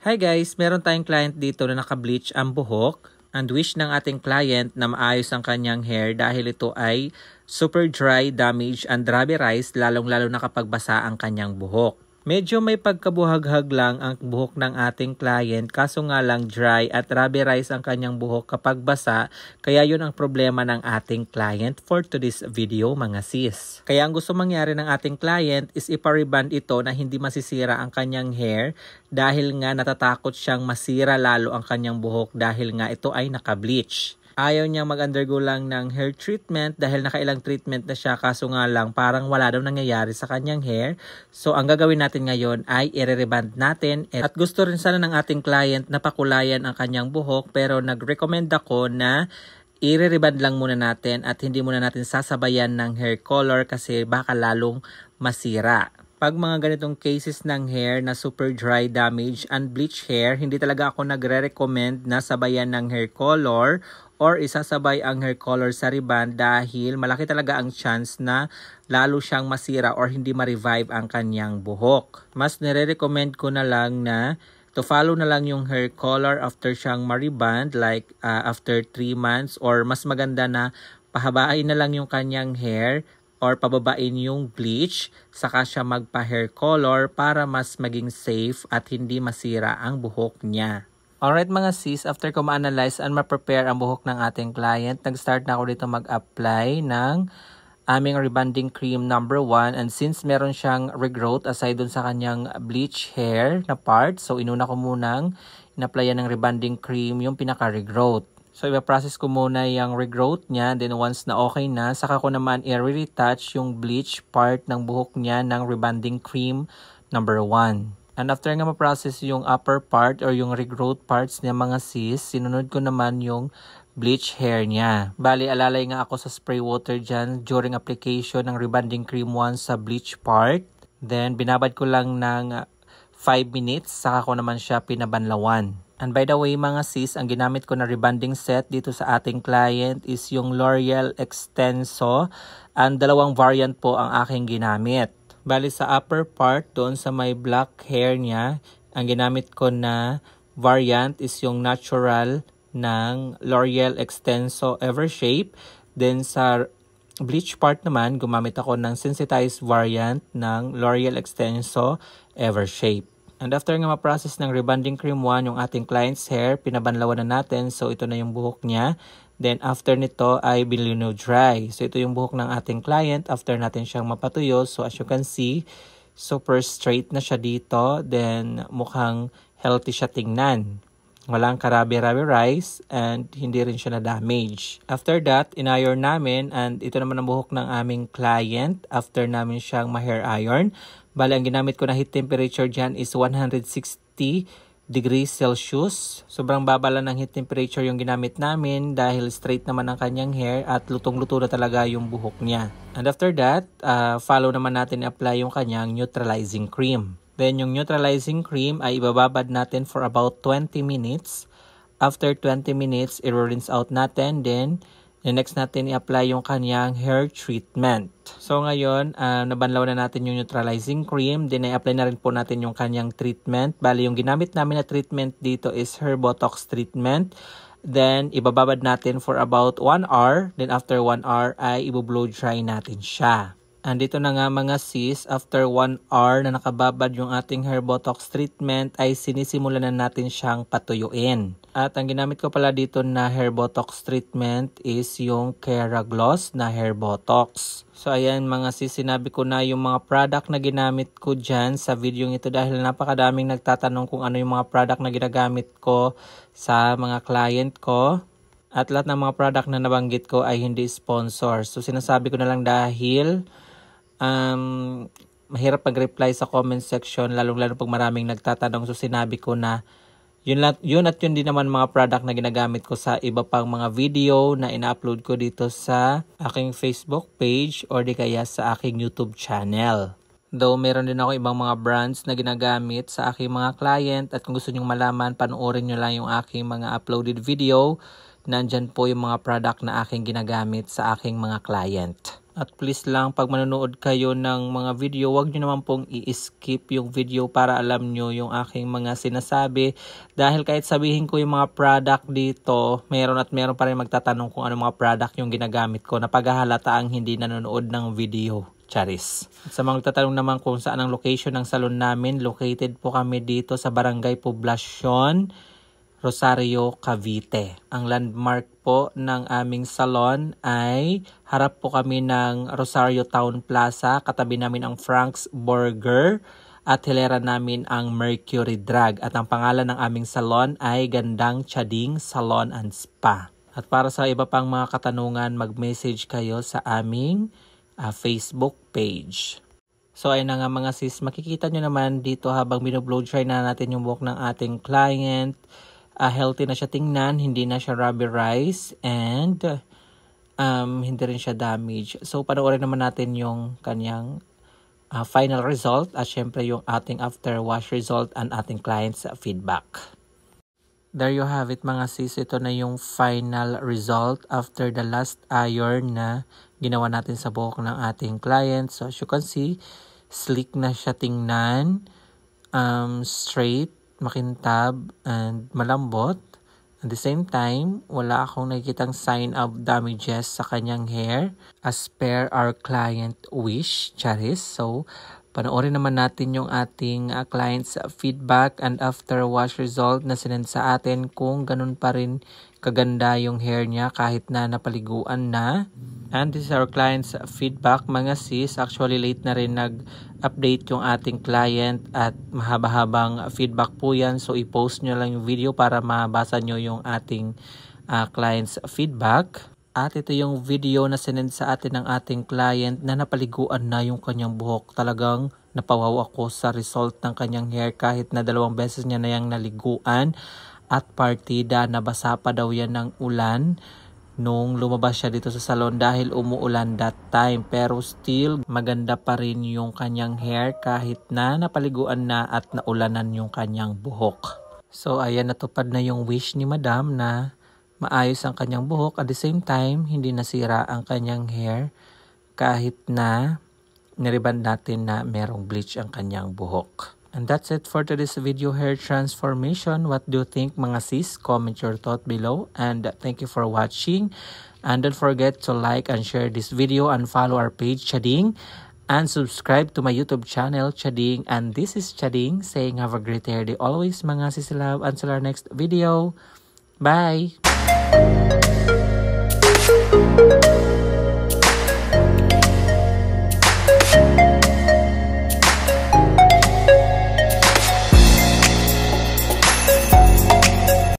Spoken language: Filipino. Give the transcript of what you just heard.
Hi guys, meron tayong client dito na naka-bleach ang buhok and wish ng ating client na maayos ang kanyang hair dahil ito ay super dry, damaged and rubberized lalong-lalo na kapag basa ang kanyang buhok. Medyo may pagkabuhaghag lang ang buhok ng ating client kaso nga lang dry at rubberized ang kanyang buhok kapag basa, kaya yun ang problema ng ating client for today's video mga sis. Kaya ang gusto mangyari ng ating client is ipa-rebond ito na hindi masisira ang kanyang hair dahil nga natatakot siyang masira lalo ang kanyang buhok dahil nga ito ay naka-bleach. Ayaw niyang mag-undergo lang ng hair treatment dahil nakailang treatment na siya kaso nga lang parang wala daw nangyayari sa kanyang hair. So ang gagawin natin ngayon ay i-rebond natin at gusto rin sana ng ating client na pakulayan ang kanyang buhok pero nag-recommend ako na i-rebond lang muna natin at hindi muna natin sasabayan ng hair color kasi baka lalong masira. Pag mga ganitong cases ng hair na super dry, damage, and bleach hair, hindi talaga ako nagre-recommend na sabayan ng hair color or isasabay ang hair color sa rebond dahil malaki talaga ang chance na lalo siyang masira or hindi ma-revive ang kanyang buhok. Mas nire-recommend ko na lang na to follow na lang yung hair color after siyang ma-rebond like after 3 months or mas maganda na pahabain na lang yung kanyang hair or pababain yung bleach, saka siya magpa-hair color para mas maging safe at hindi masira ang buhok niya. Alright mga sis, after ko ma-analyze and ma-prepare ang buhok ng ating client, nag-start na ako dito mag-apply ng aming rebonding cream number 1 and since meron siyang regrowth aside dun sa kanyang bleach hair na part, so inuna ko munang in-applyan ng rebonding cream yung pinaka-regrowth. So, iba-process ko muna yung regrowth niya. Then, once na okay na, saka ko naman i-retouch yung bleach part ng buhok niya ng rebonding cream number 1. And after nga ma-process yung upper part or yung regrowth parts niya mga sis, sinunod ko naman yung bleach hair niya. Bali, alalay nga ako sa spray water dyan during application ng rebonding cream 1 sa bleach part. Then, binabad ko lang ng 5 minutes, saka ko naman siya pinabanlawan. And by the way mga sis, ang ginamit ko na rebonding set dito sa ating client is yung L'Oreal Extenso and dalawang variant po ang aking ginamit. Bali sa upper part doon sa may black hair niya, ang ginamit ko na variant is yung natural ng L'Oreal Extenso Evershape. Then sa bleach part naman, gumamit ako ng sensitized variant ng L'Oreal Extenso Evershape. And after nga ma-process ng rebonding cream 1 yung ating client's hair, pinabanlawan na natin. So ito na yung buhok niya. Then after nito ay binilino dry. So ito yung buhok ng ating client after natin siyang mapatuyo. So as you can see, super straight na siya dito. Then mukhang healthy siya tingnan. Walang karabi-rabi-rise and hindi rin siya na-damage. After that, in-iron namin and ito naman ang buhok ng aming client after namin siyang ma-hair iron. Bali, ang ginamit ko na heat temperature dyan is 160 degrees Celsius. Sobrang baba lang ng heat temperature yung ginamit namin dahil straight naman ang kanyang hair at lutong-luto na talaga yung buhok niya. And after that, follow naman natin i-apply yung kanyang neutralizing cream. Then yung neutralizing cream ay ibababad natin for about 20 minutes. After 20 minutes, i-rinse out natin. Then, next natin i-apply yung kanyang hair treatment. So ngayon, nabanlaw na natin yung neutralizing cream. Then i-apply na rin po natin yung kanyang treatment. Bali, yung ginamit namin na treatment dito is hair botox treatment. Then, ibababad natin for about 1 hour. Then after 1 hour ay i-blow dry natin siya. Andito na nga mga sis, after 1 hour na nakababad yung ating hair botox treatment ay sinisimulan na natin siyang patuyuin. At ang ginamit ko pala dito na hair botox treatment is yung Keragloss na hair botox. So ayan mga sis, sinabi ko na yung mga product na ginamit ko dyan sa video ito dahil napakadaming nagtatanong kung ano yung mga product na ginagamit ko sa mga client ko. At lahat ng mga product na nabanggit ko ay hindi sponsor. So sinasabi ko na lang dahil mahirap mag-reply sa comment section lalong-lalo pag maraming nagtatanong. So sinabi ko na yun at yun din naman mga product na ginagamit ko sa iba pang mga video na ina-upload ko dito sa aking Facebook page or di kaya sa aking YouTube channel. Though meron din ako ibang mga brands na ginagamit sa aking mga client at kung gusto nyong malaman, panoorin nyo lang yung aking mga uploaded video. Nandyan po yung mga product na aking ginagamit sa aking mga client. At please lang, pag manonood kayo ng mga video, wag nyo naman pong i-skip yung video para alam nyo yung aking mga sinasabi. Dahil kahit sabihin ko yung mga product dito, meron pa rin magtatanong kung ano mga product yung ginagamit ko na paghahalata ang hindi nanonood ng video. Charis. At sa mga nagtatanong naman kung saan ang location ng salon namin, located po kami dito sa Barangay Poblacion, Rosario, Cavite. Ang landmark po ng aming salon ay harap po kami ng Rosario Town Plaza. Katabi namin ang Frank's Burger at hilera namin ang Mercury Drug. At ang pangalan ng aming salon ay Gandang Chading Salon and Spa. At para sa iba pang mga katanungan, mag-message kayo sa aming Facebook page. So ayun na nga mga sis, makikita nyo naman dito habang binoblow dry na natin yung buhok ng ating client. Healthy na siya tingnan, hindi na siya rubberized, and hindi rin siya damaged. So panoorin naman natin yung kanyang final result at syempre yung ating after wash result and ating client's feedback. There you have it mga sis, ito na yung final result after the last iron na ginawa natin sa buhok ng ating client. So as you can see, slick na siya tingnan, straight, makintab, and malambot. At the same time, wala akong nakikitang sign of damages sa kanyang hair as per our client wish, Charis. So, panoorin naman natin yung ating client's feedback and after wash result na sinend sa atin kung ganun pa rin kaganda yung hair niya kahit na napaliguan na. And this is our client's feedback mga sis. Actually late na rin nag-update yung ating client at mahaba-habang feedback po yan. So i-post nyo lang yung video para mabasa nyo yung ating client's feedback. At ito yung video na sinend sa atin ng ating client na napaliguan na yung kanyang buhok. Talagang napawaw ako sa result ng kanyang hair kahit na 2 beses niya na yung naliguan. At partida, nabasa pa daw yan ng ulan nung lumabas siya dito sa salon dahil umuulan that time. Pero still, maganda pa rin yung kanyang hair kahit na napaliguan na at naulanan yung kanyang buhok. So ayan, natupad na yung wish ni madam na maayos ang kanyang buhok. At the same time, hindi nasira ang kanyang hair kahit na niriband natin na merong bleach ang kanyang buhok. And that's it for today's video hair transformation. What do you think mga sis? Comment your thought below. And thank you for watching. And don't forget to like and share this video and follow our page Chading. And subscribe to my YouTube channel Chading. And this is Chading saying have a great hair day always mga sis love. Until our next video. Bye!